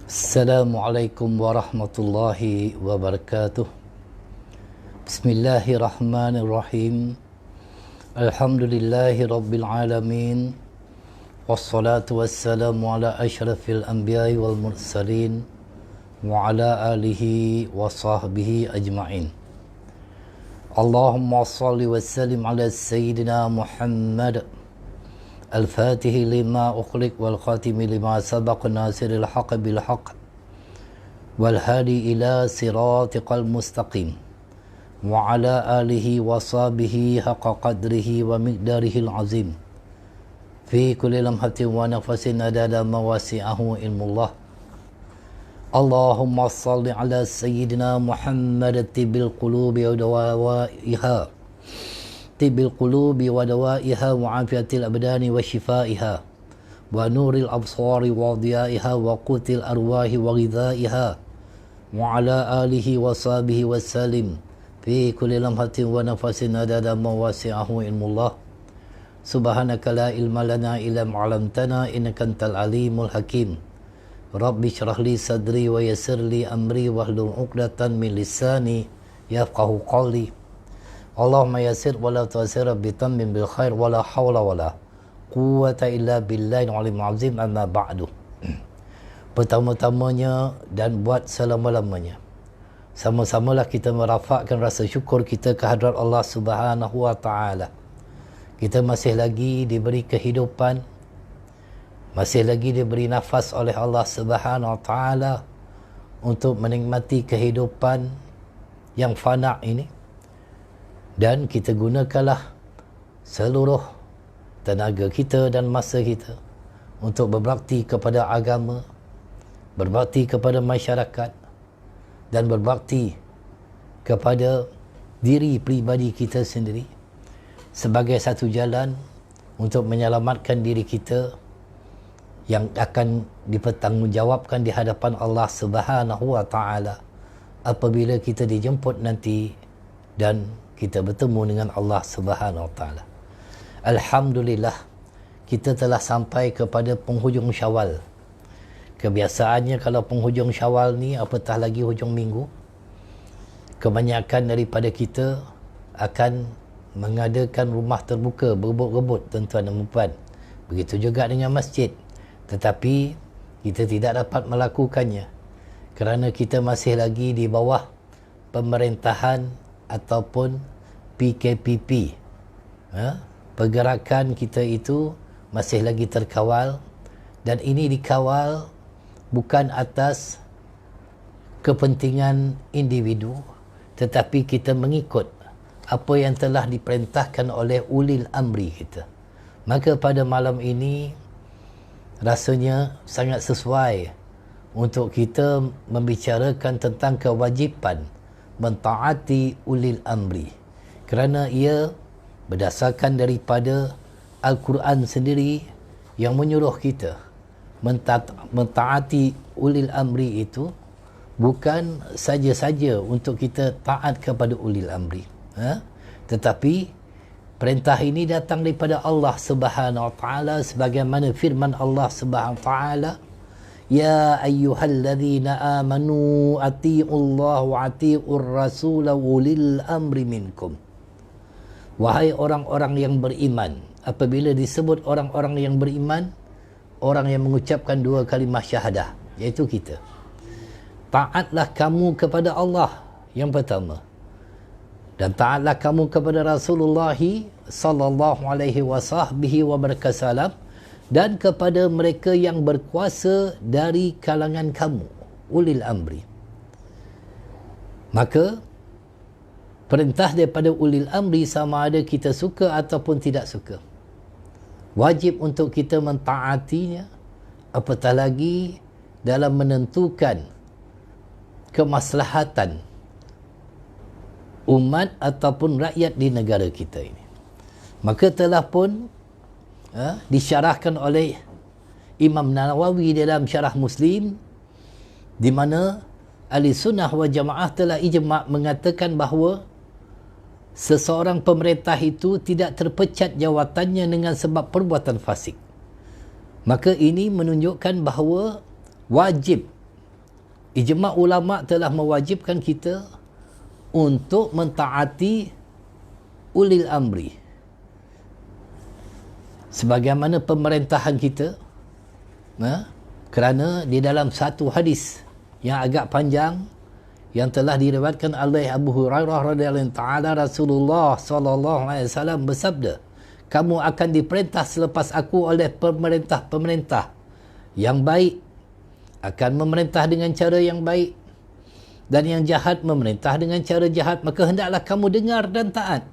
Assalamualaikum warahmatullahi wabarakatuh. Bismillahirrahmanirrahim. Alhamdulillahi rabbil alamin. Wassalatu wassalamu ala asyrafil anbiya'i wal mursalin wa ala alihi wa sahbihi ajma'in. Allahumma salli wa sallim ala sayyidina Muhammad الفاتح لما أخلق والخاتم لما سبق ناصر الحق بالحق والهادي إلى صراطك المستقيم وعلى آله وصحبه حق قدره ومقداره العظيم في كل لمحة ونفس عدد مواسعه علم الله. اللهم صل على سيدنا محمد طب القلوب ودوائها طب القلوب ودوائها وعافية الأبدان وشفائها ونور الأبصار وضيائها وقوت الأرواح وغذائها وعلى آله وصحبه وسلم في كل لمحة ونفس عدد مواسعه علم الله. سبحانك لا علم لنا إلا ما علمتنا إنك أنت العليم الحكيم. رب اشرح لي صدري ويسر لي أمري واحلل عقدة من لساني يفقه قولي. Allahumma yasir wa la tu'sir bitammin bil khair wa la hawla wa la quwwata illa billahi al-'aliyyil 'azim, amma ba'du. Pertama-tamanya dan buat selama-lamanya, sama-samalah kita merafakkan rasa syukur kita kehadrat Allah Subhanahu wa taala. Kita masih lagi diberi kehidupan, masih lagi diberi nafas oleh Allah Subhanahu wa taala untuk menikmati kehidupan yang fana ini. Dan kita gunakanlah seluruh tenaga kita dan masa kita untuk berbakti kepada agama, berbakti kepada masyarakat, dan berbakti kepada diri pribadi kita sendiri sebagai satu jalan untuk menyelamatkan diri kita yang akan dipertanggungjawabkan di hadapan Allah Subhanahu wa taala apabila kita dijemput nanti dan kita bertemu dengan Allah Subhanahu wa taala. Alhamdulillah, kita telah sampai kepada penghujung Syawal. Kebiasaannya kalau penghujung Syawal ni, apatah lagi hujung minggu, kebanyakan daripada kita akan mengadakan rumah terbuka, berebut-rebut tuan-tuan dan puan. Begitu juga dengan masjid. Tetapi kita tidak dapat melakukannya kerana kita masih lagi di bawah pemerintahan ataupun PKPP. Pergerakan kita itu masih lagi terkawal, dan ini dikawal bukan atas kepentingan individu, tetapi kita mengikut apa yang telah diperintahkan oleh ulil amri kita. Maka pada malam ini rasanya sangat sesuai untuk kita membicarakan tentang kewajipan mentaati ulil amri, kerana ia berdasarkan daripada Al-Quran sendiri yang menyuruh kita mentaati ulil amri itu bukan saja-saja untuk kita taat kepada ulil amri, tetapi perintah ini datang daripada Allah Subhanahu wa taala sebagaimana firman Allah Subhanahu wa taala, Ya ayyuhalladzina amanu ati'ullaha wa ati'ur rasula ulil amri minkum. Wahai orang-orang yang beriman. Apabila disebut orang-orang yang beriman, orang yang mengucapkan dua kalimah syahadah, iaitu kita. Taatlah kamu kepada Allah yang pertama, dan taatlah kamu kepada Rasulullah sallallahu alaihi wasallam, dan kepada mereka yang berkuasa dari kalangan kamu, ulil amri. Maka perintah daripada ulil amri, sama ada kita suka ataupun tidak suka, wajib untuk kita mentaatinya, apatah lagi dalam menentukan kemaslahatan umat ataupun rakyat di negara kita ini. Maka telah pun disyarahkan oleh Imam Nawawi dalam Syarah Muslim, di mana Ahli Sunnah wal Jamaah telah ijma' mengatakan bahawa seseorang pemerintah itu tidak terpecat jawatannya dengan sebab perbuatan fasik. Maka ini menunjukkan bahawa wajib ijma' ulama' telah mewajibkan kita untuk mentaati ulil amri. Sebagaimana pemerintahan kita, kerana di dalam satu hadis yang agak panjang yang telah diriwayatkan oleh Abu Hurairah radhiyallahu taala, Rasulullah sallallahu alaihi wasallam bersabda, kamu akan diperintah selepas aku oleh pemerintah-pemerintah yang baik, akan memerintah dengan cara yang baik, dan yang jahat memerintah dengan cara jahat. Maka hendaklah kamu dengar dan taat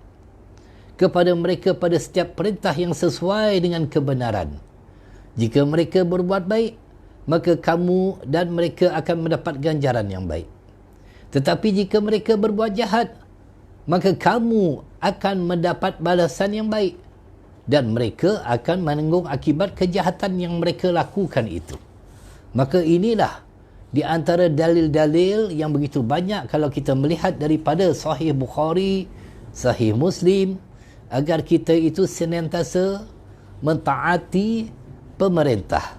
kepada mereka pada setiap perintah yang sesuai dengan kebenaran. Jika mereka berbuat baik, maka kamu dan mereka akan mendapat ganjaran yang baik. Tetapi jika mereka berbuat jahat, maka kamu akan mendapat balasan yang baik, dan mereka akan menanggung akibat kejahatan yang mereka lakukan itu. Maka inilah di antara dalil-dalil yang begitu banyak kalau kita melihat daripada Sahih Bukhari, Sahih Muslim, agar kita itu senantiasa mentaati pemerintah.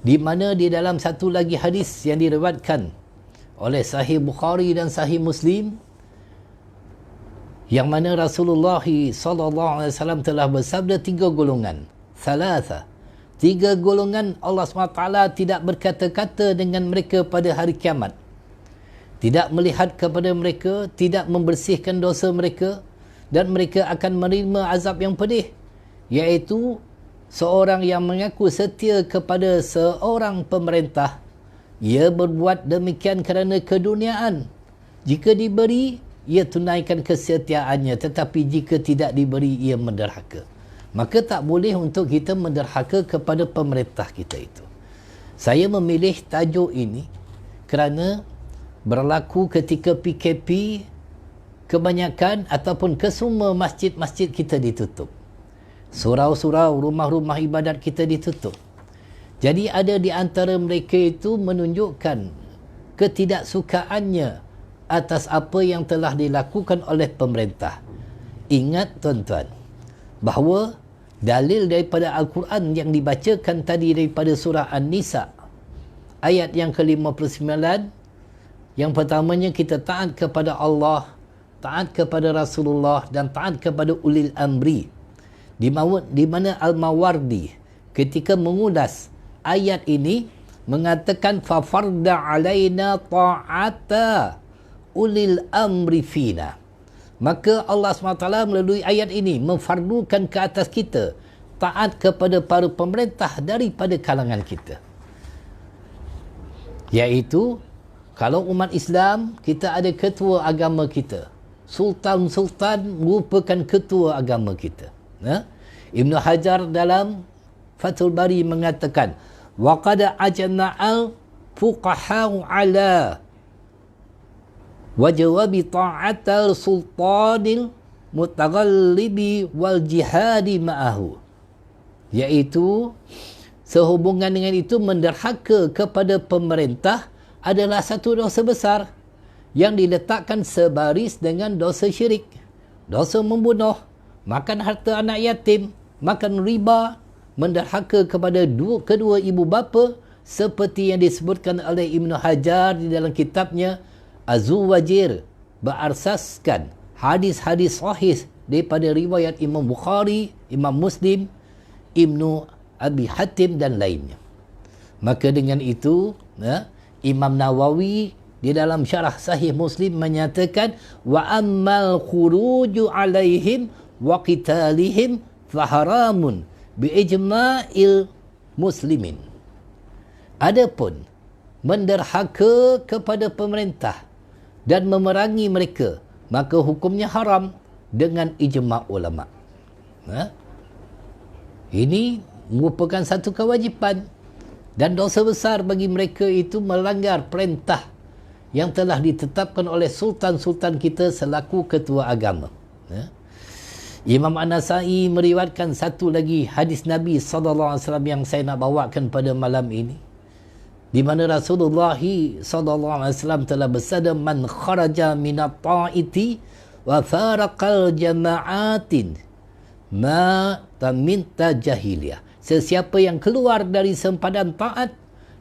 Di mana di dalam satu lagi hadis yang diriwayatkan oleh Sahih Bukhari dan Sahih Muslim, yang mana Rasulullah SAW telah bersabda 3 golongan, thalatha, 3 golongan Allah SWT tidak berkata-kata dengan mereka pada hari kiamat, tidak melihat kepada mereka, tidak membersihkan dosa mereka, dan mereka akan menerima azab yang pedih, iaitu seorang yang mengaku setia kepada seorang pemerintah. Ia berbuat demikian kerana keduniaan. Jika diberi, ia tunaikan kesetiaannya, tetapi jika tidak diberi, ia menderhaka. Maka tak boleh untuk kita menderhaka kepada pemerintah kita itu. Saya memilih tajuk ini kerana berlaku ketika PKP, kebanyakan ataupun kesemua masjid-masjid kita ditutup. Surau-surau, rumah-rumah ibadat kita ditutup. Jadi ada di antara mereka itu menunjukkan ketidaksukaannya atas apa yang telah dilakukan oleh pemerintah. Ingat tuan-tuan, bahawa dalil daripada Al-Quran yang dibacakan tadi daripada surah An-Nisa, ayat yang ke-59, yang pertamanya kita taat kepada Allah, taat kepada Rasulullah, dan taat kepada ulil amri. Di mana Al-Mawardi ketika mengulas ayat ini mengatakan fafarda alaina ta'ata ulil amri fina. Maka Allah SWT melalui ayat ini memfardukan ke atas kita taat kepada para pemerintah daripada kalangan kita. Iaitu kalau umat Islam, kita ada ketua agama kita. Sultan-sultan merupakan ketua agama kita. Ibn Hajar dalam Fathul Bari mengatakan وَقَدْ أَجْمَعَ الْفُقَهَاءُ عَلَى وَجَوَابِ طَاعَةِ السُّلْطَانِ الْمُتَغَلِّبِ وَالْجِهَادِ مَعَهُ. Iaitu sehubungan dengan itu, menderhaka kepada pemerintah adalah satu dosa besar yang diletakkan sebaris dengan dosa syirik, dosa membunuh, makan harta anak yatim, makan riba, menderhaka kepada kedua ibu bapa, seperti yang disebutkan oleh Ibn Hajar di dalam kitabnya Az-Zuwajir, berasaskan hadis-hadis sahih daripada riwayat Imam Bukhari, Imam Muslim, Ibnu Abi Hatim dan lainnya. Maka dengan itu, Imam Nawawi di dalam syarah Sahih Muslim menyatakan wa ammal khuruju alaihim wa qitalihim faharamun biijma'il muslimin. Adapun menderhaka kepada pemerintah dan memerangi mereka, maka hukumnya haram dengan ijma' ulama. Ini merupakan satu kewajipan dan dosa besar bagi mereka itu melanggar perintah yang telah ditetapkan oleh sultan-sultan kita selaku ketua agama. Imam An-Nasai meriwayatkan satu lagi hadis Nabi SAW yang saya nak bawakan pada malam ini, di mana Rasulullah SAW telah bersabda, man kharaja minat ta'iti wa faraqal jama'atin ma taminta jahiliyah. Sesiapa yang keluar dari sempadan taat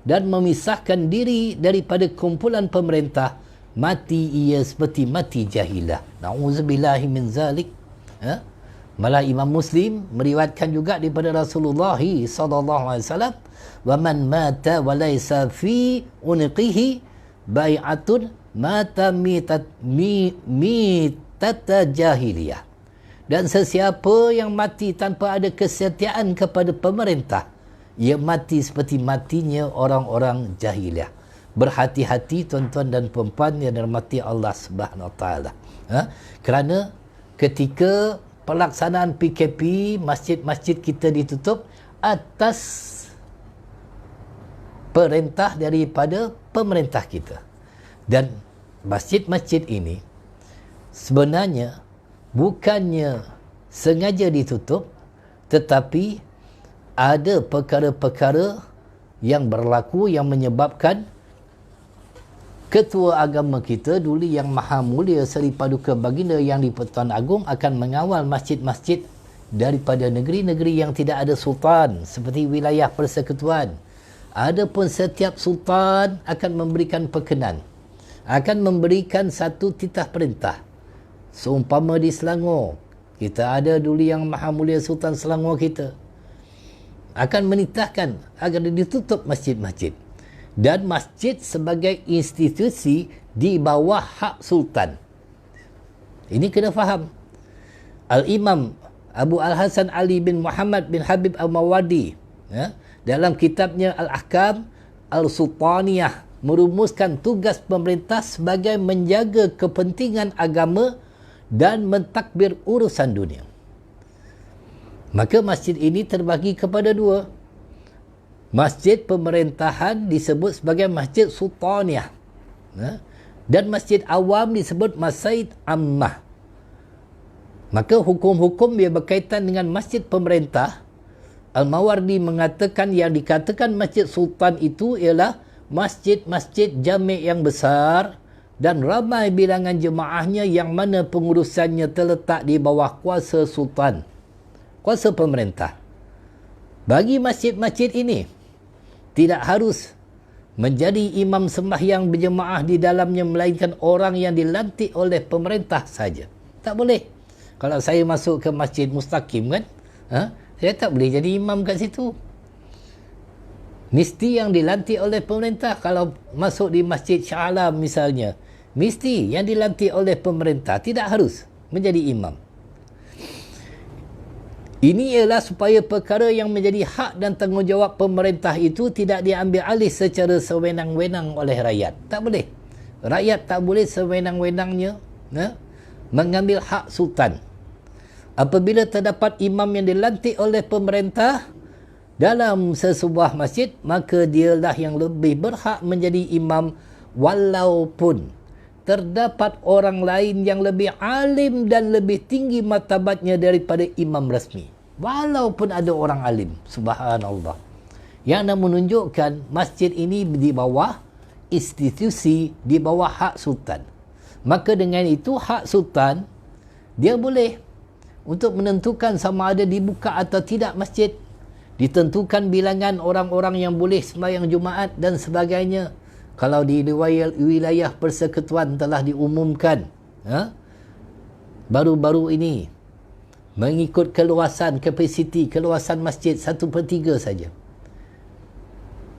dan memisahkan diri daripada kumpulan pemerintah, mati ia seperti mati jahilah. Na'udzubillahi min zalik. Malah Imam Muslim meriwayatkan juga daripada Rasulullah sallallahu alaihi wasallam, wa man mata wa laysa fi unqihi bai'atun mata mitata jahiliyah. Dan sesiapa yang mati tanpa ada kesetiaan kepada pemerintah, ia mati seperti matinya orang-orang jahiliyah. Berhati-hati tuan-tuan dan puan-puan yang dirahmati Allah Subhanahu Wa Taala. Kerana ketika pelaksanaan PKP, masjid-masjid kita ditutup atas perintah daripada pemerintah kita. Dan masjid-masjid ini sebenarnya bukannya sengaja ditutup, tetapi ada perkara-perkara yang berlaku yang menyebabkan ketua agama kita dulu yang maha mulia Seri Paduka Baginda Yang di-Pertuan Agong akan mengawal masjid-masjid daripada negeri-negeri yang tidak ada sultan seperti wilayah persekutuan. Adapun setiap sultan akan memberikan perkenan, akan memberikan satu titah perintah. Seumpama di Selangor, kita ada dulu yang maha mulia Sultan Selangor kita, akan menitahkan agar ditutup masjid-masjid. Dan masjid sebagai institusi di bawah hak sultan. Ini kena faham. Al-Imam Abu Al-Hasan Ali bin Muhammad bin Habib Al-Mawardi dalam kitabnya Al-Ahkam Al-Sultaniyah merumuskan tugas pemerintah sebagai menjaga kepentingan agama dan mentadbir urusan dunia. Maka masjid ini terbagi kepada dua. Masjid pemerintahan disebut sebagai Masjid Sultaniyah, dan masjid awam disebut Masjid Ammah. Maka hukum-hukum yang berkaitan dengan masjid pemerintah, Al-Mawardi mengatakan yang dikatakan Masjid Sultan itu ialah masjid-masjid jami' yang besar dan ramai bilangan jemaahnya yang mana pengurusannya terletak di bawah kuasa sultan, kuasa pemerintah. Bagi masjid-masjid ini, tidak harus menjadi imam sembahyang berjemaah di dalamnya melainkan orang yang dilantik oleh pemerintah saja. Tak boleh. Kalau saya masuk ke Masjid Mustaqim kan, saya tak boleh jadi imam kat situ. Mesti yang dilantik oleh pemerintah. Kalau masuk di Masjid Shah Alam misalnya, mesti yang dilantik oleh pemerintah, tidak harus menjadi imam. Ini ialah supaya perkara yang menjadi hak dan tanggungjawab pemerintah itu tidak diambil alih secara sewenang-wenang oleh rakyat. Tak boleh. Rakyat tak boleh sewenang-wenangnya mengambil hak sultan. Apabila terdapat imam yang dilantik oleh pemerintah dalam sesebuah masjid, maka dialah yang lebih berhak menjadi imam walaupun terdapat orang lain yang lebih alim dan lebih tinggi martabatnya daripada imam rasmi. Walaupun ada orang alim, subhanallah. Yang nak menunjukkan masjid ini di bawah institusi, di bawah hak sultan. Maka dengan itu hak sultan, dia boleh untuk menentukan sama ada dibuka atau tidak masjid. Ditentukan bilangan orang-orang yang boleh sembahyang Jumaat dan sebagainya. Kalau di wilayah persekutuan telah diumumkan baru-baru ini mengikut keluasan kapasiti, keluasan masjid 1/3 saja.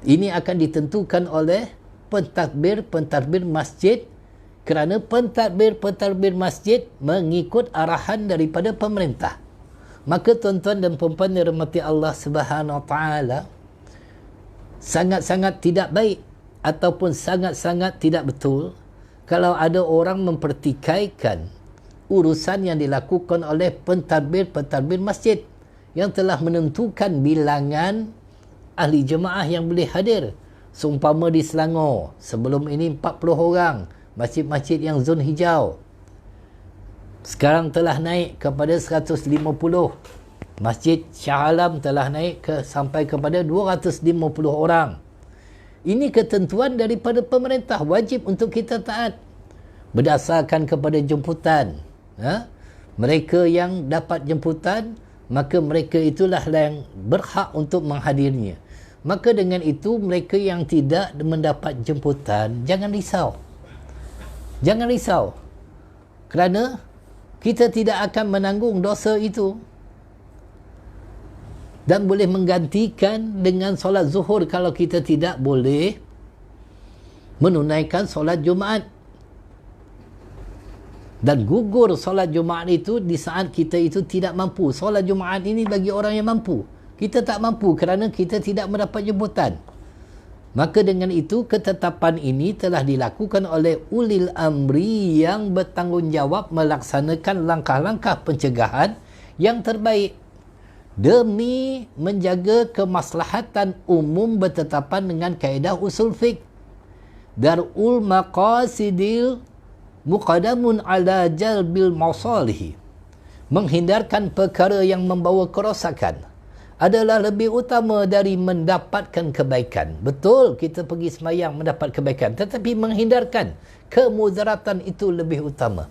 Ini akan ditentukan oleh pentadbir masjid, kerana pentadbir masjid mengikut arahan daripada pemerintah. Maka tuan-tuan dan puan-puan yang dirahmati Allah Subhanahu Wa Taala, sangat-sangat tidak baik ataupun sangat-sangat tidak betul kalau ada orang mempertikaikan urusan yang dilakukan oleh pentadbir masjid yang telah menentukan bilangan ahli jemaah yang boleh hadir. Seumpama di Selangor, sebelum ini 40 orang, masjid-masjid yang zon hijau. Sekarang telah naik kepada 150. Masjid Shah Alam telah naik sampai kepada 250 orang. Ini ketentuan daripada pemerintah, wajib untuk kita taat berdasarkan kepada jemputan. Mereka yang dapat jemputan, maka mereka itulah yang berhak untuk menghadirnya. Maka dengan itu mereka yang tidak mendapat jemputan, jangan risau. Jangan risau. Kerana kita tidak akan menanggung dosa itu. Dan boleh menggantikan dengan solat zuhur kalau kita tidak boleh menunaikan solat Jumaat. Dan gugur solat Jumaat itu di saat kita itu tidak mampu. Solat Jumaat ini bagi orang yang mampu. Kita tak mampu kerana kita tidak mendapat jemputan. Maka dengan itu ketetapan ini telah dilakukan oleh ulil amri yang bertanggungjawab melaksanakan langkah-langkah pencegahan yang terbaik demi menjaga kemaslahatan umum bertetapan dengan kaedah usul fiqh. Darul maqasidil muqaddamun ala jalbil masalih. Menghindarkan perkara yang membawa kerosakan adalah lebih utama dari mendapatkan kebaikan. Betul, kita pergi semayang mendapat kebaikan, tetapi menghindarkan kemudaratan itu lebih utama.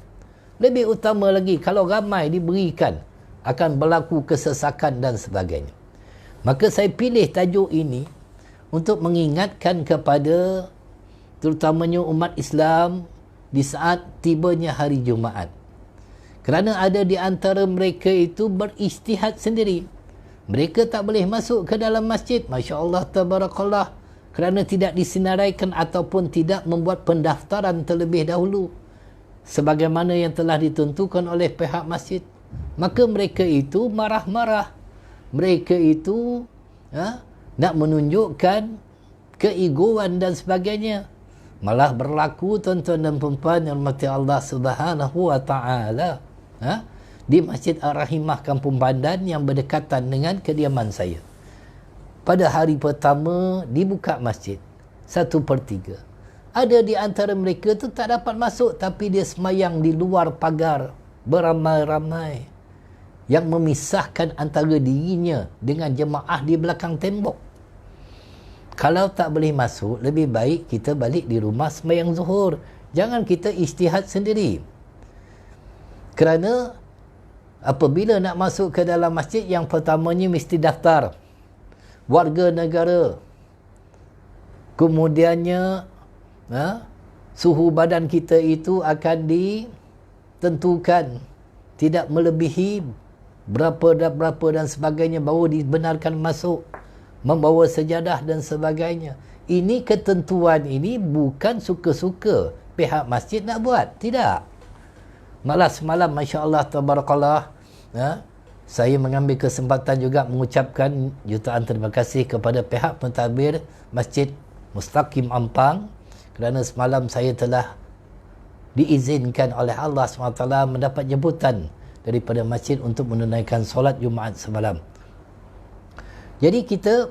Lebih utama lagi kalau ramai diberikan, akan berlaku kesesakan dan sebagainya. Maka saya pilih tajuk ini untuk mengingatkan kepada terutamanya umat Islam di saat tibanya hari Jumaat. Kerana ada di antara mereka itu beristihad sendiri. Mereka tak boleh masuk ke dalam masjid. Masya Allah, tabarakallah. Kerana tidak disinaraikan ataupun tidak membuat pendaftaran terlebih dahulu. Sebagaimana yang telah ditentukan oleh pihak masjid. Maka mereka itu marah-marah. Mereka itu nak menunjukkan keegoan dan sebagainya. Malah berlaku tuan-tuan dan puan-puan yang dirahmati Allah Subhanahu wa taala di Masjid Ar-Rahimah Kampung Pandan yang berdekatan dengan kediaman saya. Pada hari pertama dibuka masjid 1/3. Ada di antara mereka tu tak dapat masuk tapi dia semayang di luar pagar beramai-ramai yang memisahkan antara dirinya dengan jemaah di belakang tembok. Kalau tak boleh masuk, lebih baik kita balik di rumah sembahyang zuhur. Jangan kita ijtihad sendiri. Kerana apabila nak masuk ke dalam masjid, yang pertamanya mesti daftar warga negara. Kemudiannya suhu badan kita itu akan ditentukan, tidak melebihi berapa dan sebagainya, baru dibenarkan masuk, membawa sejadah dan sebagainya. Ini ketentuan ini bukan suka-suka pihak masjid nak buat, tidak. Malah semalam Masya Allah tabarakallah, saya mengambil kesempatan juga mengucapkan jutaan terima kasih kepada pihak pentadbir Masjid Mustaqim Ampang, kerana semalam saya telah diizinkan oleh Allah SWT mendapat jemputan daripada masjid untuk menunaikan solat Jumaat semalam. Jadi kita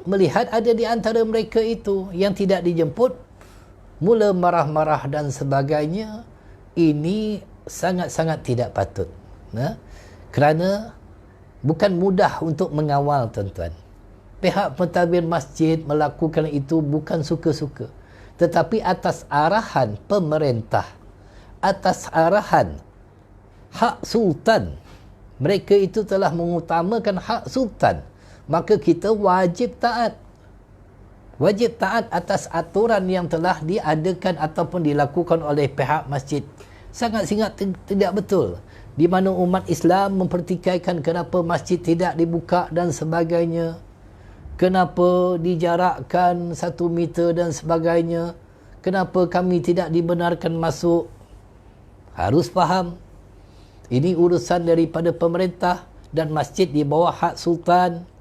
melihat ada di antara mereka itu yang tidak dijemput, mula marah-marah dan sebagainya. Ini sangat-sangat tidak patut. Kerana bukan mudah untuk mengawal, tuan-tuan. Pihak pentadbir masjid melakukan itu bukan suka-suka, tetapi atas arahan pemerintah, atas arahan hak sultan. Mereka itu telah mengutamakan hak sultan. Maka kita wajib taat. Wajib taat atas aturan yang telah diadakan ataupun dilakukan oleh pihak masjid. Sangat-sangat tidak betul. Di mana umat Islam mempertikaikan kenapa masjid tidak dibuka dan sebagainya. Kenapa dijarakkan 1 meter dan sebagainya. Kenapa kami tidak dibenarkan masuk. Harus faham. Ini urusan daripada pemerintah dan masjid di bawah hak sultan.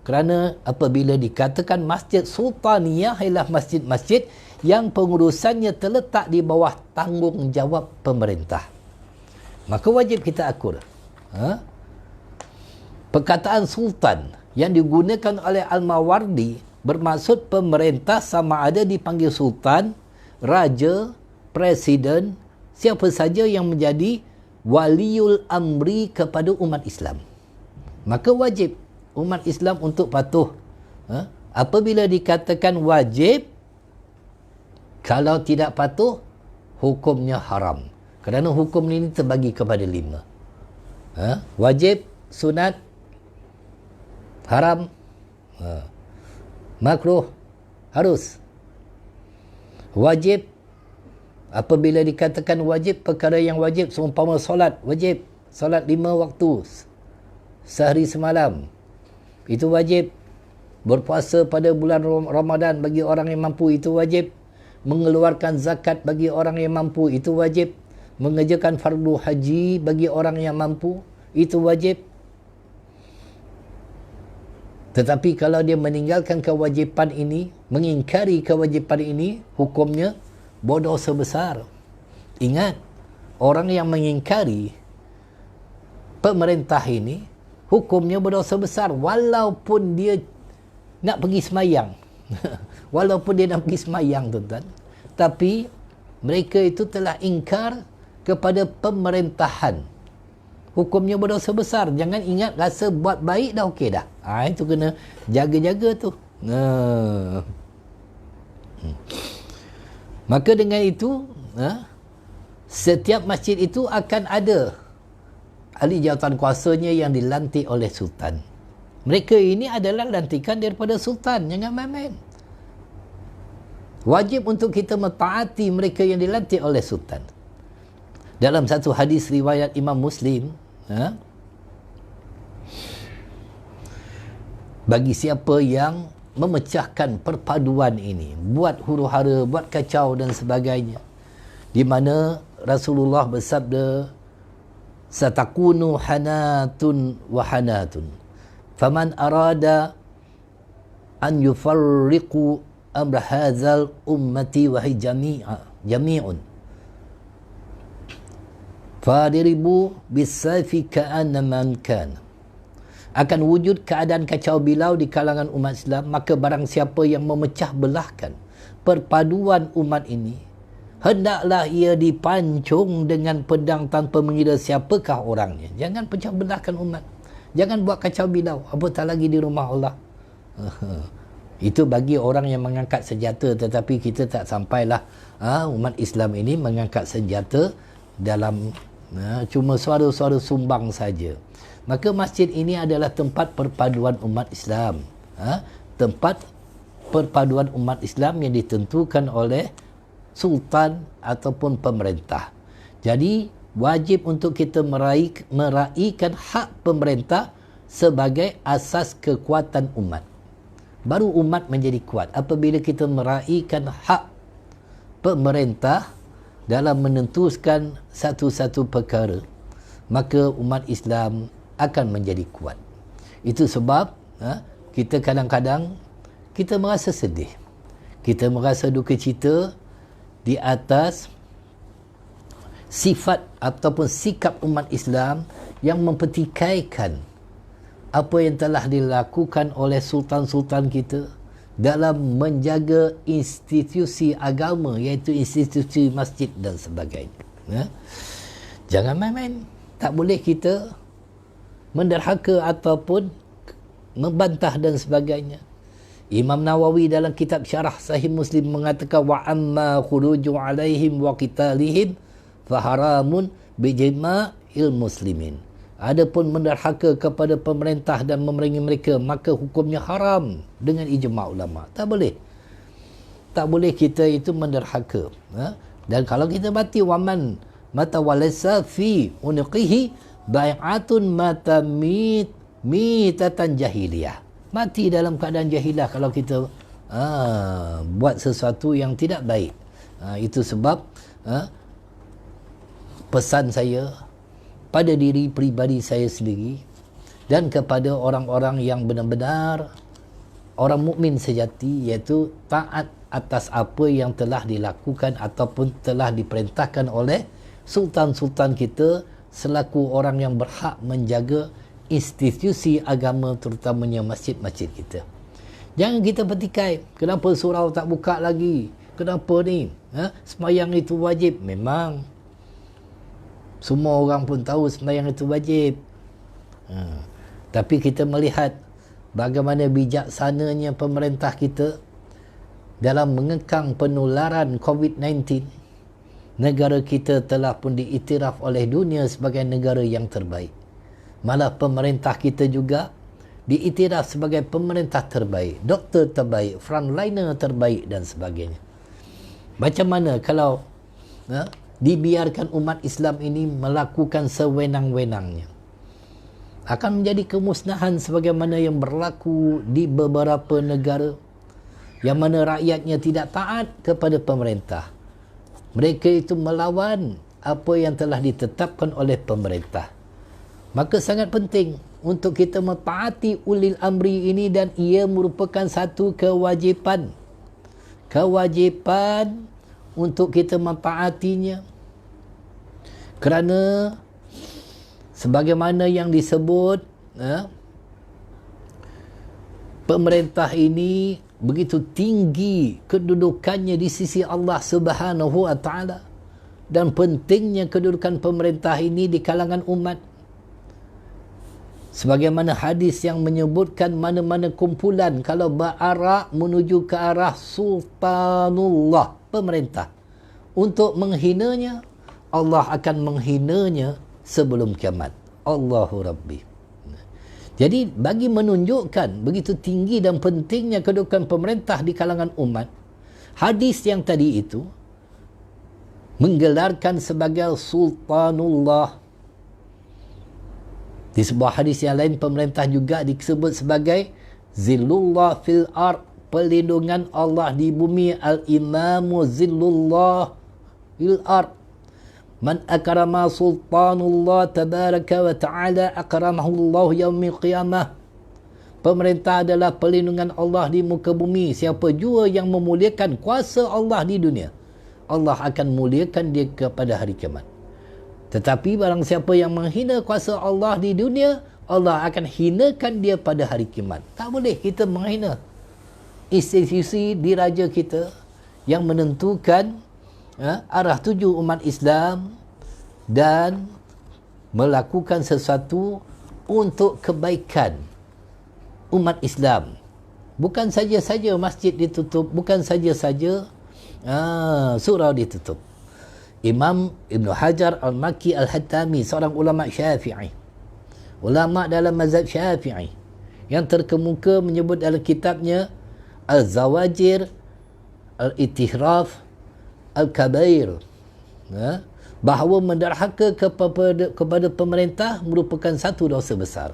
Kerana apabila dikatakan masjid sultaniyah ialah masjid-masjid yang pengurusannya terletak di bawah tanggungjawab pemerintah. Maka wajib kita akur. Perkataan sultan yang digunakan oleh Al-Mawardi bermaksud pemerintah sama ada dipanggil sultan, raja, presiden, siapa saja yang menjadi waliul amri kepada umat Islam. Maka wajib umat Islam untuk patuh. Apabila dikatakan wajib, kalau tidak patuh, hukumnya haram. Kerana hukum ini terbagi kepada 5. Wajib, sunat, haram. makruh, harus. Wajib, apabila dikatakan wajib, perkara yang wajib seumpama solat, wajib. Solat 5 waktu sehari semalam, itu wajib. Berpuasa pada bulan Ramadan bagi orang yang mampu, itu wajib. Mengeluarkan zakat bagi orang yang mampu, itu wajib. Mengerjakan fardu haji bagi orang yang mampu, itu wajib. Tetapi kalau dia meninggalkan kewajipan ini, mengingkari kewajipan ini, hukumnya berdosa besar. Ingat, orang yang mengingkari pemerintah ini, hukumnya berdosa besar walaupun dia nak pergi semayang. Walaupun dia nak pergi semayang, tuan-tuan. Tapi mereka itu telah ingkar kepada pemerintahan. Hukumnya berdosa besar. Jangan ingat rasa buat baik dah okey dah. Itu kena jaga-jaga tu. Maka dengan itu, setiap masjid itu akan ada ahli jawatan kuasanya yang dilantik oleh sultan. Mereka ini adalah lantikan daripada sultan. Jangan main-main. Wajib untuk kita mentaati mereka yang dilantik oleh sultan. Dalam satu hadis riwayat Imam Muslim, bagi siapa yang memecahkan perpaduan ini, buat huru-hara, buat kacau dan sebagainya, di mana Rasulullah bersabda, satakunu hanatun wa hanatun, faman arada an yufarriqu amra hadzal ummati wa hi jami'un fadiribu bisayfi ka'anna man kana. Akan wujud keadaan kacau bilau di kalangan umat Islam, maka barang siapa yang memecah belahkan perpaduan umat ini, hendaklah ia dipancung dengan pedang tanpa mengira siapakah orangnya. Jangan pecah belahkan umat. Jangan buat kacau bilau, apatah lagi di rumah Allah. Itu bagi orang yang mengangkat senjata, tetapi kita tak sampailah umat Islam ini mengangkat senjata dalam cuma suara-suara sumbang saja. Maka masjid ini adalah tempat perpaduan umat Islam. Tempat perpaduan umat Islam yang ditentukan oleh sultan ataupun pemerintah. Jadi wajib untuk kita meraihkan hak pemerintah sebagai asas kekuatan umat. Baru umat menjadi kuat apabila kita meraihkan hak pemerintah dalam menentukan satu-satu perkara, maka umat Islam akan menjadi kuat. Itu sebab kita kadang-kadang kita merasa sedih, kita merasa duka cita di atas sifat ataupun sikap umat Islam yang mempertikaikan apa yang telah dilakukan oleh sultan-sultan kita dalam menjaga institusi agama, iaitu institusi masjid dan sebagainya. Jangan main-main. Tak boleh kita menderhaka ataupun membantah dan sebagainya. Imam Nawawi dalam kitab Syarah Sahih Muslim mengatakan, wa amma khuruju alaihim wa qitalihim faharamun bijma'il muslimin. Adapun menderhaka kepada pemerintah dan memerangi mereka, maka hukumnya haram dengan ijma' ulama. Tak boleh. Tak boleh kita itu menderhaka. Dan kalau kita mati, waman mata walasa fi unqihi bai'atun mata mitatan jahiliyah. Mati dalam keadaan jahiliyah kalau kita buat sesuatu yang tidak baik. Itu sebab pesan saya pada diri peribadi saya sendiri dan kepada orang-orang yang benar-benar orang mukmin sejati, iaitu taat atas apa yang telah dilakukan ataupun telah diperintahkan oleh sultan-sultan kita selaku orang yang berhak menjaga institusi agama, terutamanya masjid-masjid kita. Jangan kita petikai, kenapa surau tak buka lagi, kenapa ni, sembahyang itu wajib. Memang semua orang pun tahu sembahyang itu wajib. Tapi kita melihat bagaimana bijaksananya pemerintah kita dalam mengekang penularan COVID-19. Negara kita telah pun diiktiraf oleh dunia sebagai negara yang terbaik. Malah pemerintah kita juga diiktiraf sebagai pemerintah terbaik, doktor terbaik, frontliner terbaik dan sebagainya. Macam mana kalau dibiarkan umat Islam ini melakukan sewenang-wenangnya? Akan menjadi kemusnahan sebagaimana yang berlaku di beberapa negara yang mana rakyatnya tidak taat kepada pemerintah. Mereka itu melawan apa yang telah ditetapkan oleh pemerintah. Maka sangat penting untuk kita mentaati ulil amri ini, dan ia merupakan satu kewajipan. Kewajipan untuk kita mentaatinya. Kerana sebagaimana yang disebut, pemerintah ini begitu tinggi kedudukannya di sisi Allah Subhanahu wa taala, dan pentingnya kedudukan pemerintah ini di kalangan umat. Sebagaimana hadis yang menyebutkan mana-mana kumpulan kalau berarak menuju ke arah sultanullah, pemerintah, untuk menghinanya, Allah akan menghinanya sebelum kiamat. Allahu Rabbi. Jadi bagi menunjukkan begitu tinggi dan pentingnya kedudukan pemerintah di kalangan umat, hadis yang tadi itu menggelarkan sebagai sultanullah. Di sebuah hadis yang lain, pemerintah juga disebut sebagai zillullah fil ard, pelindungan Allah di bumi. Al-imamu zillullah fil ard. Man akrama sultanullah tabaraka wa ta'ala akramahullahu yaumil qiyamah. Pemerintah adalah pelindungan Allah di muka bumi. Siapa jua yang memuliakan kuasa Allah di dunia, Allah akan muliakan dia kepada hari kiamat. Tetapi barang siapa yang menghina kuasa Allah di dunia, Allah akan hinakan dia pada hari kiamat. Tak boleh kita menghina institusi diraja kita yang menentukan arah tuju umat Islam dan melakukan sesuatu untuk kebaikan umat Islam. Bukan saja-saja masjid ditutup, bukan saja-saja surau ditutup. Imam Ibn Hajar Al-Makki Al-Hattami, seorang ulama Syafi'i, ulama dalam mazhab Syafi'i, yang terkemuka menyebut dalam kitabnya Al-Zawajir Al-Itihraf Al-Kabair, bahawa menderhaka kepada pemerintah merupakan satu dosa besar.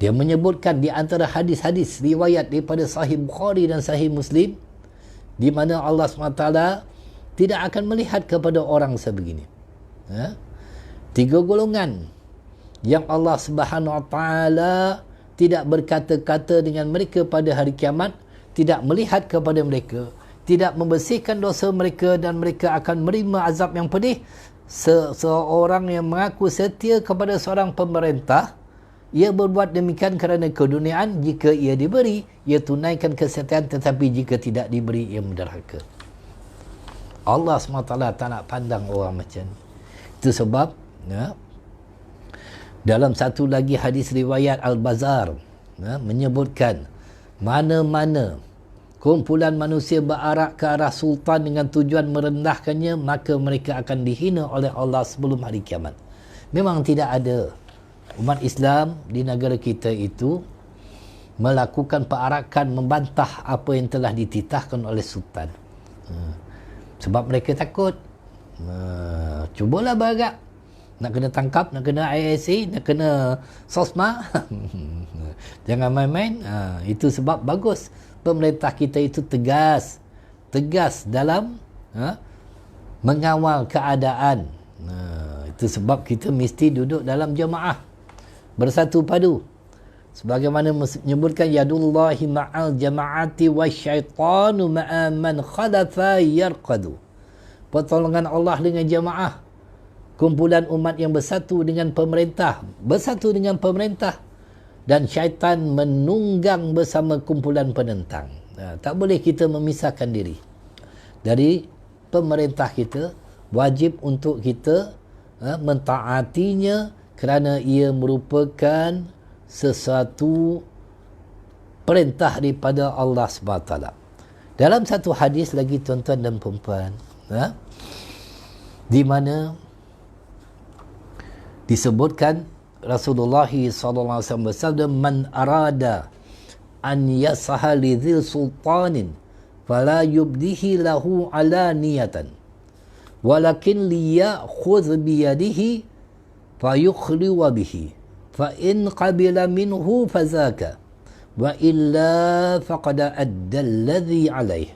Dia menyebutkan di antara hadis-hadis riwayat daripada Sahih Bukhari dan Sahih Muslim, di mana Allah SWT tidak akan melihat kepada orang sebegini. Tiga golongan yang Allah Subhanahu Wa Taala tidak berkata-kata dengan mereka pada hari kiamat, tidak melihat kepada mereka, tidak membersihkan dosa mereka, dan mereka akan menerima azab yang pedih. Seorang yang mengaku setia kepada seorang pemerintah, ia berbuat demikian kerana keduniaan. Jika ia diberi, ia tunaikan kesetiaan, tetapi jika tidak diberi, ia menderhaka. Allah SWT tak nak pandang orang macam ni. Itu sebab dalam satu lagi hadis riwayat Al-Bazar menyebutkan, mana-mana kumpulan manusia berarak ke arah sultan dengan tujuan merendahkannya, maka mereka akan dihina oleh Allah sebelum hari kiamat. Memang tidak ada umat Islam di negara kita itu melakukan perarakan membantah apa yang telah dititahkan oleh sultan. Sebab mereka takut. Cubalah berarak, nak kena tangkap, nak kena ISA, nak kena SOSMA. Jangan main-main. Itu sebab bagus pemerintah kita itu tegas dalam mengawal keadaan. Itu sebab kita mesti duduk dalam jemaah, bersatu padu. Sebagaimana menyebutkan, yadullahi ma'al jama'ati wasyaitanu ma'a man khalafa yarqadu. Pertolongan Allah dengan jemaah, kumpulan umat yang bersatu dengan pemerintah, dan syaitan menunggang bersama kumpulan penentang. Tak boleh kita memisahkan diri dari pemerintah kita. Wajib untuk kita mentaatinya, kerana ia merupakan sesuatu perintah daripada Allah SWT. Dalam satu hadis lagi, tuan-tuan dan puan-puan, di mana disebutkan Rasulullah sallallahu alaihi wasallam bersabda, man arada an yasaha li dhil sultanin fala yubdihi lahu alaniyatan walakin liyakhudh biyadihi fayukhliwa bihi fa in qabila minhu fazaka wa illa faqad adda alladhi alaih.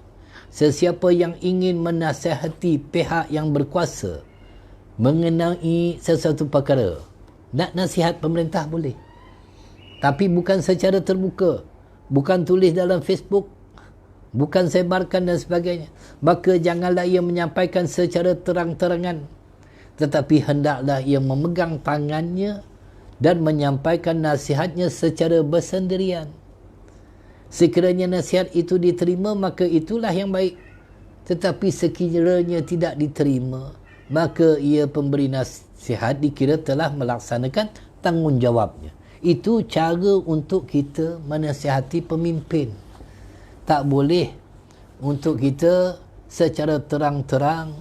Sesiapa yang ingin menasihati pihak yang berkuasa mengenai sesuatu perkara, nak nasihat pemerintah boleh, tapi bukan secara terbuka, bukan tulis dalam Facebook, bukan sebarkan dan sebagainya. Maka janganlah ia menyampaikan secara terang-terangan, tetapi hendaklah ia memegang tangannya dan menyampaikan nasihatnya secara bersendirian. Sekiranya nasihat itu diterima, maka itulah yang baik. Tetapi sekiranya tidak diterima, maka ia pemberi nasihat dikira telah melaksanakan tanggungjawabnya. Itu cara untuk kita menasihati pemimpin. Tak boleh untuk kita secara terang-terang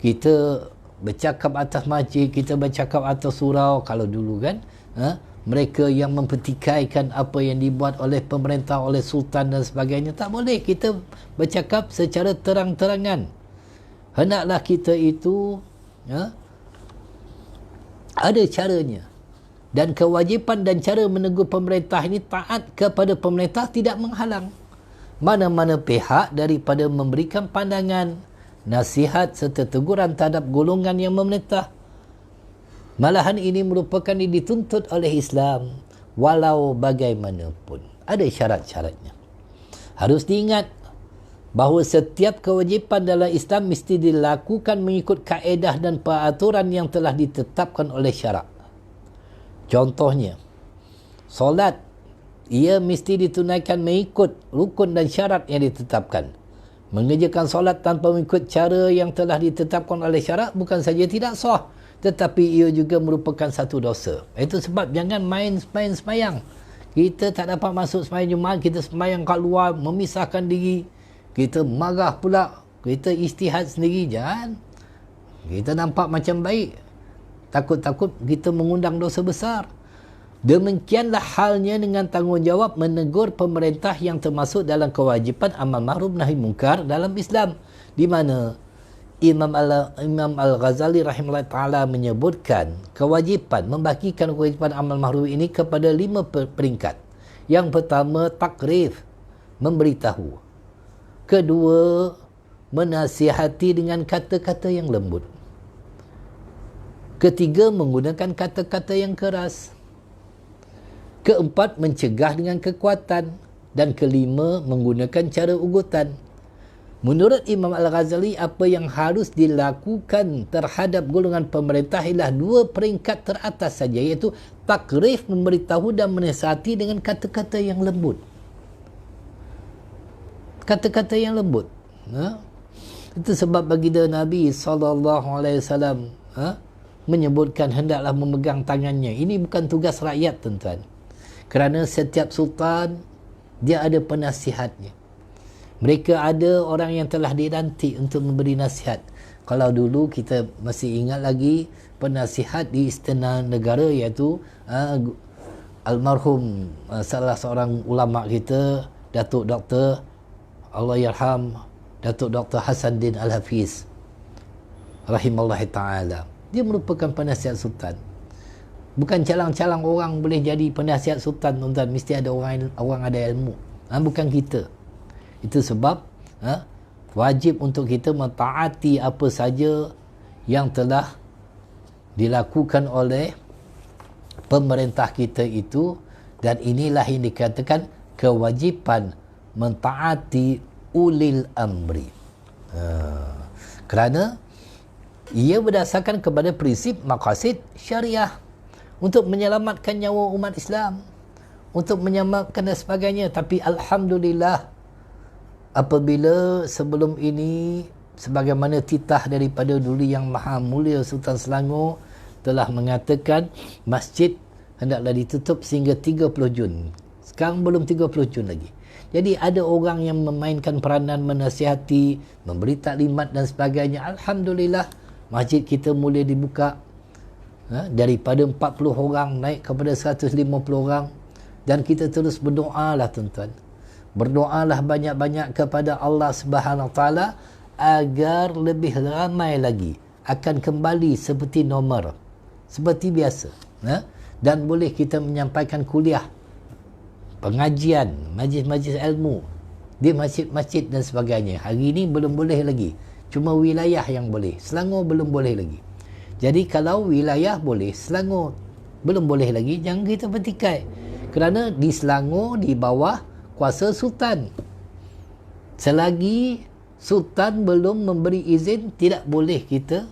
kita bercakap atas masjid, kita bercakap atas surau. Kalau dulu kan mereka yang mempertikaikan apa yang dibuat oleh pemerintah, oleh sultan dan sebagainya, tak boleh kita bercakap secara terang-terangan. Hendaklah kita itu ada caranya, dan kewajipan dan cara menegur pemerintah ini, taat kepada pemerintah tidak menghalang mana-mana pihak daripada memberikan pandangan, nasihat serta teguran terhadap golongan yang memerintah. Malahan ini merupakan dituntut oleh Islam walau bagaimanapun. Ada syarat-syaratnya. Harus diingat bahawa setiap kewajipan dalam Islam mesti dilakukan mengikut kaedah dan peraturan yang telah ditetapkan oleh syarak. Contohnya, solat, ia mesti ditunaikan mengikut rukun dan syarat yang ditetapkan. Mengerjakan solat tanpa mengikut cara yang telah ditetapkan oleh syarak bukan saja tidak sah, tetapi ia juga merupakan satu dosa. Itu sebab jangan main-main semayang. Kita tak dapat masuk semayang Jumaat, kita semayang kat luar, memisahkan diri. Kita marah pula, kita istihad sendiri. Jangan. Kita nampak macam baik, takut-takut kita mengundang dosa besar. Demikianlah halnya dengan tanggungjawab menegur pemerintah yang termasuk dalam kewajipan amal ma'ruf nahi munkar dalam Islam, di mana Imam Al-Ghazali rahimahullah ta'ala menyebutkan kewajipan, membagikan kewajipan amal ma'ruf ini kepada 5 peringkat. Yang pertama, takrif, memberitahu. Kedua, menasihati dengan kata-kata yang lembut. Ketiga, menggunakan kata-kata yang keras. Keempat, mencegah dengan kekuatan. Dan kelima, menggunakan cara ugutan. Menurut Imam Al-Ghazali, apa yang harus dilakukan terhadap golongan pemerintah ialah 2 peringkat teratas saja, iaitu takrif, memberitahu, dan menasihati dengan kata-kata yang lembut. Kata-kata yang lembut. Itu sebab baginda Nabi SAW menyebutkan hendaklah memegang tangannya. Ini bukan tugas rakyat, tuan-tuan. Kerana setiap sultan, dia ada penasihatnya. Mereka ada orang yang telah dilantik untuk memberi nasihat. Kalau dulu kita masih ingat lagi penasihat di Istana Negara, iaitu almarhum salah seorang ulama kita, Datuk Dr. Allahyarham Datuk Dr. Hasanuddin Al-Hafiz rahimahullah ta'ala. Dia merupakan penasihat sultan. Bukan calang-calang orang boleh jadi penasihat sultan, tuan-tuan. Mesti ada orang ada ilmu. Bukan kita. Itu sebab wajib untuk kita mentaati apa saja yang telah dilakukan oleh pemerintah kita itu, dan inilah yang dikatakan kewajipan mentaati ulil amri. Kerana ia berdasarkan kepada prinsip maqasid syariah untuk menyelamatkan nyawa umat Islam, untuk menyelamatkan dan sebagainya. Tapi alhamdulillah, apabila sebelum ini, sebagaimana titah daripada dulu yang maha mulia Sultan Selangor telah mengatakan masjid hendaklah ditutup sehingga 30 Jun. Sekarang belum 30 Jun lagi. Jadi ada orang yang memainkan peranan menasihati, memberi taklimat dan sebagainya. Alhamdulillah, masjid kita mula dibuka. daripada 40 orang naik kepada 150 orang. Dan kita terus berdoalah tuan-tuan, berdoalah banyak-banyak kepada Allah Subhanahu Wa Taala agar lebih ramai lagi akan kembali seperti normal, seperti biasa, dan boleh kita menyampaikan kuliah, pengajian, majlis-majlis ilmu di masjid-masjid dan sebagainya. Hari ini belum boleh lagi, cuma wilayah yang boleh. Selangor belum boleh lagi. Jadi kalau wilayah boleh, Selangor belum boleh lagi, jangan kita bertikai. Kerana di Selangor di bawah kuasa Sultan. Selagi Sultan belum memberi izin, tidak boleh kita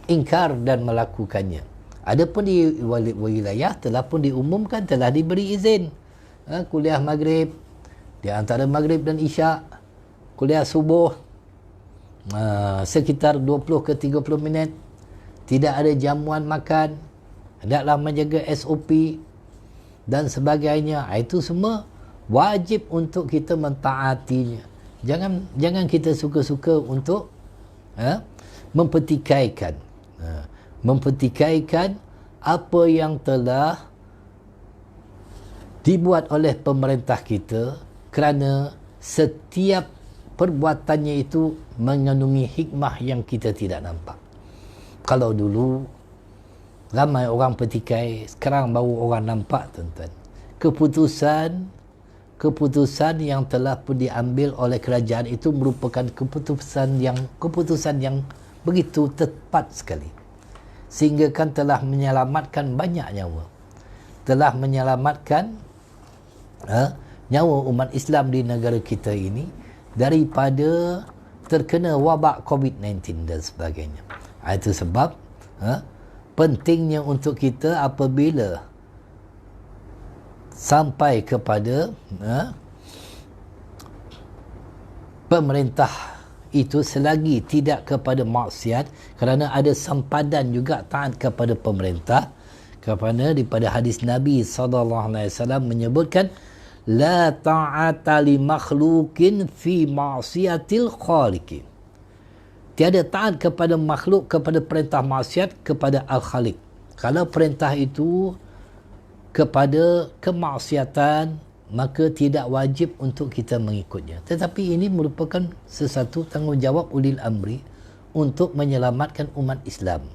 ingkar dan melakukannya. Adapun di wilayah telah pun diumumkan, telah diberi izin kuliah maghrib, di antara maghrib dan isyak, kuliah subuh sekitar 20 ke 30 minit, tidak ada jamuan makan, hendaklah menjaga SOP dan sebagainya. Itu semua wajib untuk kita mentaatinya. Jangan kita suka-suka untuk mempertikaikan apa yang telah dibuat oleh pemerintah kita, kerana setiap perbuatannya itu mengandungi hikmah yang kita tidak nampak. Kalau dulu ramai orang pertikai, sekarang baru orang nampak tuan-tuan. Keputusan yang telah pun diambil oleh kerajaan itu merupakan keputusan yang begitu tepat sekali, sehingga kan telah menyelamatkan banyak nyawa, telah menyelamatkan nyawa umat Islam di negara kita ini daripada terkena wabak COVID-19 dan sebagainya. Itu sebab pentingnya untuk kita apabila sampai kepada pemerintah itu, selagi tidak kepada maksiat, kerana ada sempadan juga taat kepada pemerintah. Kerana daripada hadis Nabi SAW menyebutkan, la ta'ata li makhlukin fi ma'siyatil khaliqin. Tiada taat kepada makhluk kepada perintah maksiat kepada Al-Khaliq. Kalau perintah itu kepada kemaksiatan, maka tidak wajib untuk kita mengikutnya. Tetapi ini merupakan sesuatu tanggungjawab ulil amri untuk menyelamatkan umat Islam.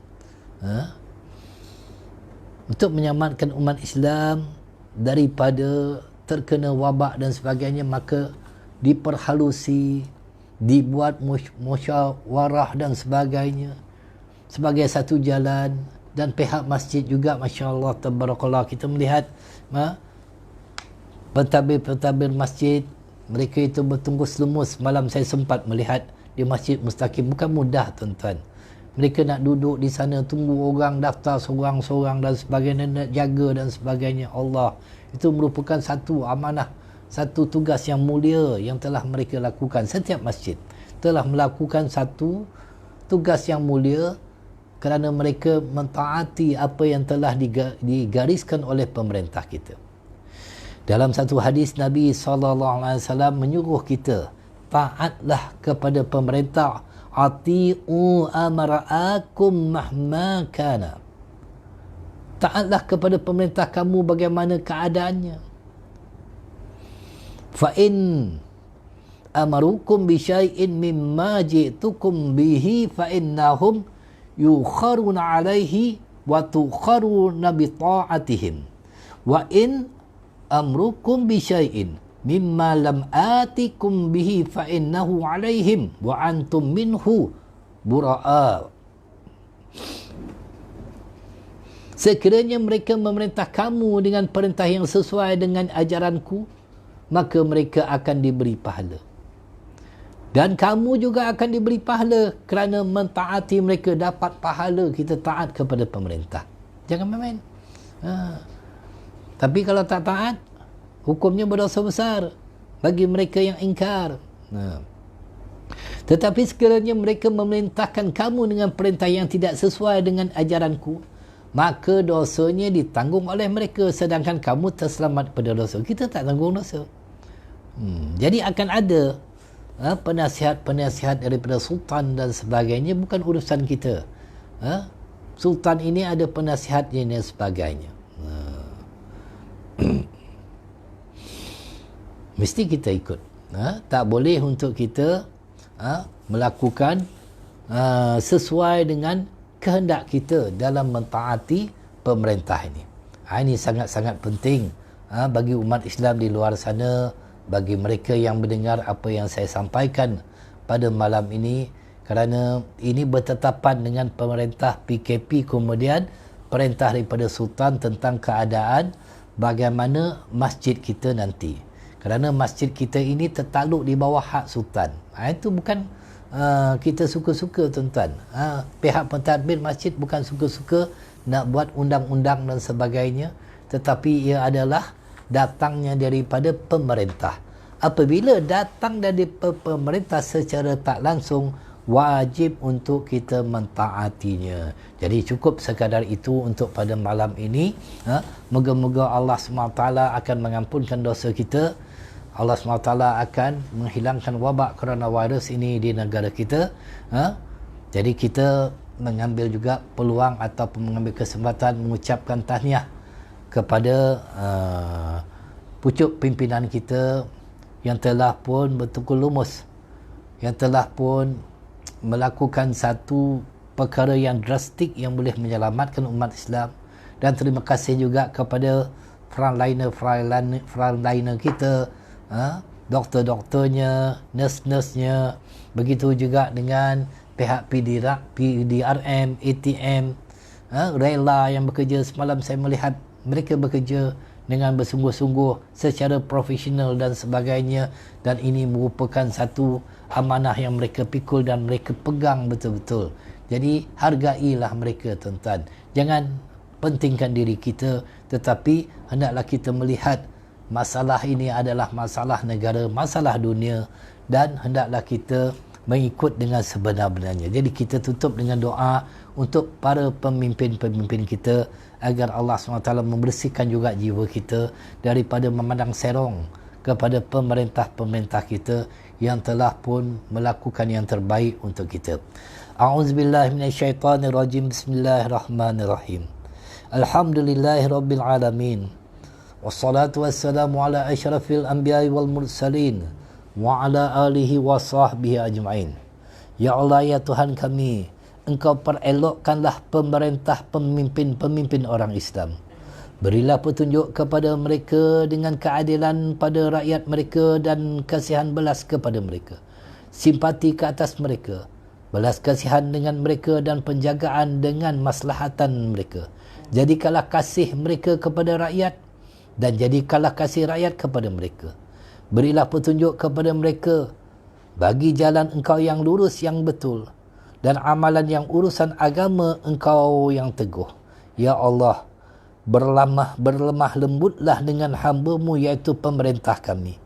Untuk menyelamatkan umat Islam daripada terkena wabak dan sebagainya, maka diperhalusi, dibuat musyawarah dan sebagainya sebagai satu jalan. Dan pihak masjid juga, Masya Allah, Tabarakallah, kita melihat pentadbir masjid, mereka itu bertungkus lumus. Malam saya sempat melihat di Masjid Mustaqim. Bukan mudah tuan-tuan, mereka nak duduk di sana, tunggu orang daftar seorang-seorang dan sebagainya, nak jaga dan sebagainya. Allah, itu merupakan satu amanah, satu tugas yang mulia yang telah mereka lakukan. Setiap masjid telah melakukan satu tugas yang mulia, kerana mereka mentaati apa yang telah digariskan oleh pemerintah kita. Dalam satu hadis, Nabi SAW menyuruh kita, taatlah kepada pemerintah, ati'u amara'akum mahma kana. Taatlah kepada pemerintah kamu bagaimana keadaannya. Fa'in amarukum bisyai'in mimma ji'tukum bihi fa'innahum yukharuna alaihi wa tukharuna bi ta'atihim wa in amrukum bi syai'in mimma lam atikum bihi fa innahu alaihim wa antum minhu bura'a. Sekiranya mereka memerintah kamu dengan perintah yang sesuai dengan ajaranku, maka mereka akan diberi pahala. Dan kamu juga akan diberi pahala kerana mentaati mereka. Dapat pahala kita taat kepada pemerintah. Jangan main-main. Tapi kalau tak taat, hukumnya berdosa besar bagi mereka yang ingkar. Tetapi sekiranya mereka memerintahkan kamu dengan perintah yang tidak sesuai dengan ajaranku, maka dosanya ditanggung oleh mereka, sedangkan kamu terselamat pada dosa. Kita tak tanggung dosa. Jadi akan ada penasihat-penasihat daripada sultan dan sebagainya, bukan urusan kita. sultan ini ada penasihatnya dan sebagainya. Mesti kita ikut. Tak boleh untuk kita melakukan sesuai dengan kehendak kita dalam mentaati pemerintah ini. Ini sangat-sangat penting bagi umat Islam di luar sana, bagi mereka yang mendengar apa yang saya sampaikan pada malam ini, kerana ini bertetapan dengan pemerintah PKP, kemudian perintah daripada sultan tentang keadaan bagaimana masjid kita nanti. Kerana masjid kita ini tertakluk di bawah hak sultan. Itu bukan kita suka-suka, tuan-tuan. Pihak pentadbir masjid bukan suka-suka nak buat undang-undang dan sebagainya, tetapi ia adalah datangnya daripada pemerintah. Apabila datang dari pemerintah secara tak langsung, wajib untuk kita mentaatinya. Jadi cukup sekadar itu untuk pada malam ini. Moga-moga Allah SWT akan mengampunkan dosa kita. Allah SWT akan menghilangkan wabak coronavirus ini di negara kita. Jadi kita mengambil juga peluang ataupun mengambil kesempatan mengucapkan tahniah kepada pucuk pimpinan kita yang telah pun betul-betul lumus, yang telah pun melakukan satu perkara yang drastik yang boleh menyelamatkan umat Islam. Dan terima kasih juga kepada frontliner kita, doktor-doktornya, nurse-nursenya, begitu juga dengan pihak PDRM, ATM, rela yang bekerja. Semalam saya melihat mereka bekerja dengan bersungguh-sungguh secara profesional dan sebagainya, dan ini merupakan satu amanah yang mereka pikul dan mereka pegang betul-betul. Jadi hargailah mereka, tuan-tuan. Jangan pentingkan diri kita, tetapi hendaklah kita melihat masalah ini adalah masalah negara, masalah dunia, dan hendaklah kita mengikut dengan sebenar-benarnya. Jadi kita tutup dengan doa untuk para pemimpin-pemimpin kita, agar Allah SWT membersihkan juga jiwa kita daripada memandang serong kepada pemerintah-pemerintah kita yang telah pun melakukan yang terbaik untuk kita. A'udzubillahi minasyaitanirrajim. Bismillahirrahmanirrahim. Alhamdulillahirabbil alamin. Wassalatu wassalamu ala asyrafil anbiya'i wal mursalin wa ala alihi wa sahbihi ajma'in. Ya Allah, ya Tuhan kami, Engkau perelokkanlah pemerintah, pemimpin orang Islam. Berilah petunjuk kepada mereka dengan keadilan pada rakyat mereka dan kasihan belas kepada mereka. Simpati ke atas mereka, belas kasihan dengan mereka dan penjagaan dengan maslahatan mereka. Jadikanlah kasih mereka kepada rakyat dan jadikanlah kasih rakyat kepada mereka. Berilah petunjuk kepada mereka, bagi jalan Engkau yang lurus, yang betul, dan amalan yang urusan agama Engkau yang teguh. Ya Allah, berlemah lembutlah dengan hamba-Mu, iaitu pemerintah kami.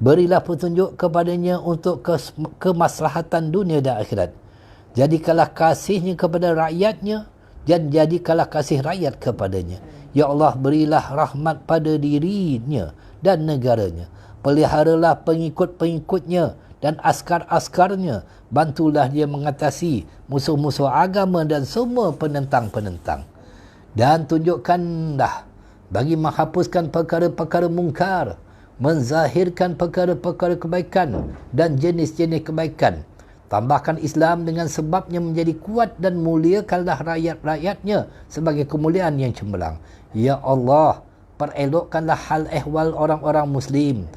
Berilah petunjuk kepadanya untuk kemaslahatan dunia dan akhirat. Jadikanlah kasihnya kepada rakyatnya dan jadikanlah kasih rakyat kepadanya. Ya Allah, berilah rahmat pada dirinya dan negaranya. Peliharalah pengikut-pengikutnya dan askar-askarnya. Bantulah dia mengatasi musuh-musuh agama dan semua penentang-penentang. Dan tunjukkanlah bagi menghapuskan perkara-perkara mungkar, menzahirkan perkara-perkara kebaikan dan jenis-jenis kebaikan. Tambahkan Islam dengan sebabnya menjadi kuat dan muliakanlah rakyat-rakyatnya sebagai kemuliaan yang cemerlang. Ya Allah, perelokkanlah hal ehwal orang-orang Muslim.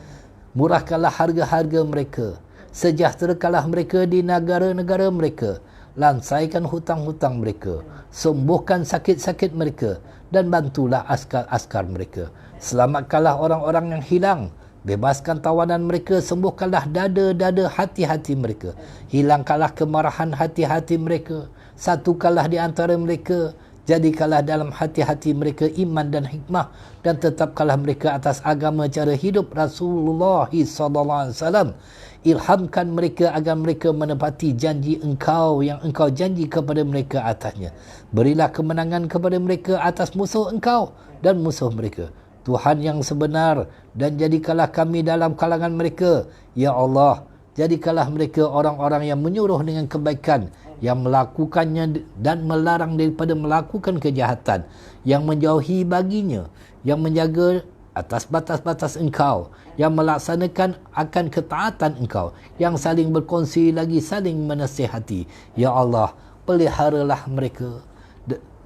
Murahkanlah harga-harga mereka. Sejahterakanlah mereka di negara-negara mereka. Lansaikan hutang-hutang mereka. Sembuhkan sakit-sakit mereka. Dan bantulah askar-askar mereka. Selamatkanlah orang-orang yang hilang. Bebaskan tawanan mereka. Sembuhkanlah dada-dada hati-hati mereka. Hilangkanlah kemarahan hati-hati mereka. Satukanlah di antara mereka. Jadikanlah dalam hati-hati mereka iman dan hikmah, dan tetapkanlah mereka atas agama cara hidup Rasulullah SAW. Ilhamkan mereka agar mereka menepati janji Engkau yang Engkau janji kepada mereka atasnya. Berilah kemenangan kepada mereka atas musuh Engkau dan musuh mereka, Tuhan yang sebenar, dan jadikanlah kami dalam kalangan mereka. Ya Allah, jadikanlah mereka orang-orang yang menyuruh dengan kebaikan, yang melakukannya dan melarang daripada melakukan kejahatan, yang menjauhi baginya, yang menjaga atas batas-batas engkau, yang melaksanakan akan ketaatan engkau, yang saling berkongsi lagi saling menasihati. Ya Allah, peliharalah mereka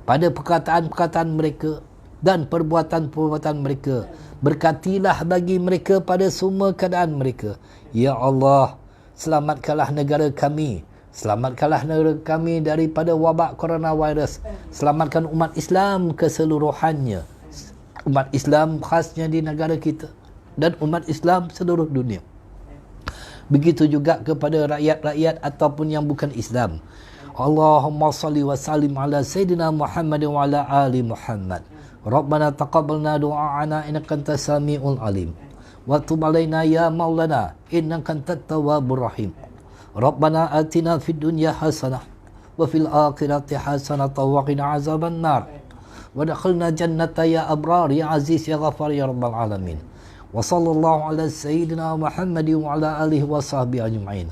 pada perkataan-perkataan mereka dan perbuatan-perbuatan mereka. Berkatilah bagi mereka pada semua keadaan mereka. Ya Allah, selamatkanlah negara kami. Selamatkanlah negara kami daripada wabak coronavirus. Selamatkan umat Islam keseluruhannya. Umat Islam khasnya di negara kita dan umat Islam seluruh dunia. Begitu juga kepada rakyat-rakyat ataupun yang bukan Islam. Allahumma salli wa sallim ala Sayyidina Muhammad wa ala ali Muhammad. Rabbana taqabbalna du'a'ana innaka antas samiul alim. Wa tub alaina ya maulana innaka antat tawwabur rahim. Rabbana atina fid dunya hasanah wa fil akhirati hasanah wa qina azaban nar. Wa dakhalna jannata ya abrar ya aziz ya ghafar ya rabbal alamin. Wa sallallahu ala sayyidina Muhammad wa ala alihi wa sahbihi ajma'in.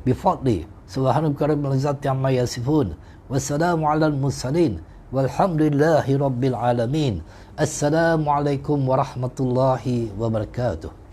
Bi fadli subhanaka rabbil izzati amma yasifun. Wassalamu ala al-mursalin. Walhamdulillahi rabbil alamin. Assalamualaikum warahmatullahi wabarakatuh.